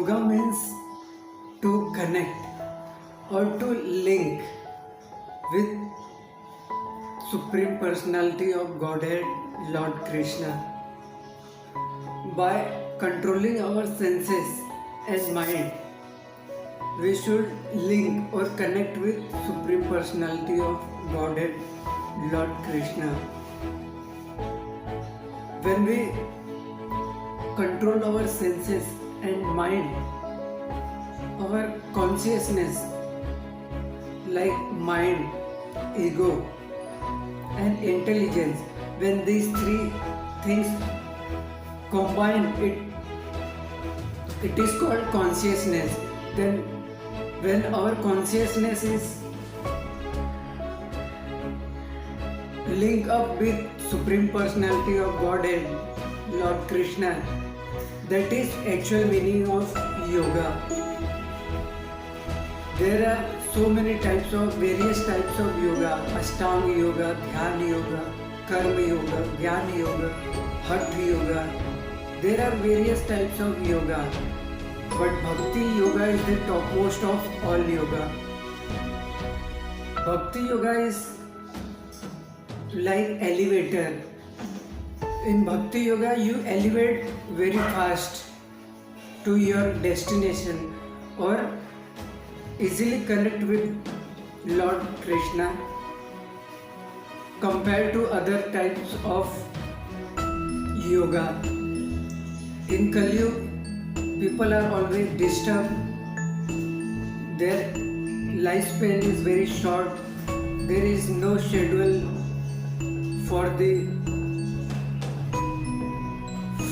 Yoga means to connect or to link with Supreme Personality of Godhead, Lord Krishna. By controlling our senses and mind, we should link or connect with Supreme Personality of Godhead, Lord Krishna. When we control our senses and mind, our consciousness like mind, ego and intelligence, when these three things combine, it is called consciousness. Then when our consciousness is linked up with Supreme Personality of Godhead, Lord Krishna, that is actual meaning of yoga. There are so many types of various types of yoga: Ashtanga yoga, Dhyana yoga, Karma yoga, Jnana yoga, Hatha yoga. There are various types of yoga, but Bhakti yoga is the topmost of all yoga. Bhakti yoga is like elevator. In Bhakti yoga, you elevate very fast to your destination or easily connect with Lord Krishna compared to other types of yoga. In Kali Yuga, people are always disturbed. Their lifespan is very short. There is no schedule for the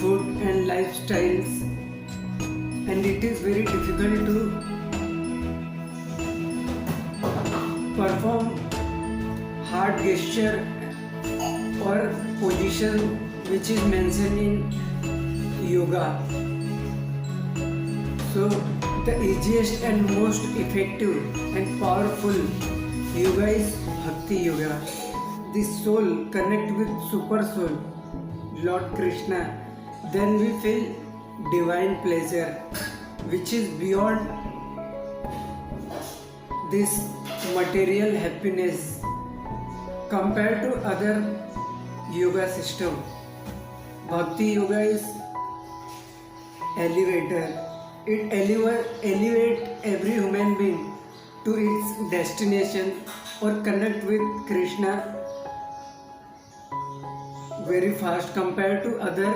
food and lifestyles, and it is very difficult to perform hard gesture or position which is mentioned in yoga. So the easiest and most effective and powerful yoga is Bhakti yoga. The soul connect with Super Soul, Lord Krishna. Then we feel divine pleasure which is beyond this material happiness compared to other yoga system. Bhakti yoga is elevator. It elevate every human being to its destination or connect with Krishna very fast compared to other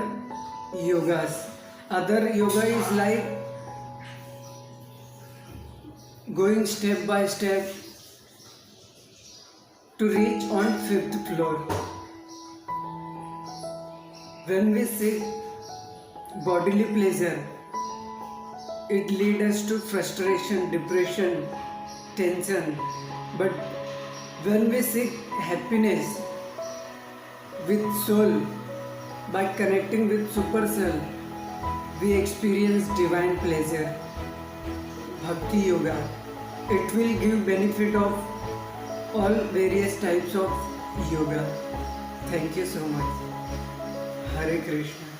yogas. Other yoga is like going step by step to reach on 5th floor. When we seek bodily pleasure, it leads us to frustration, depression, tension. But when we seek happiness with soul, by connecting with Super Soul, we experience divine pleasure. Bhakti yoga, it will give benefit of all various types of yoga. Thank you so much. Hare Krishna.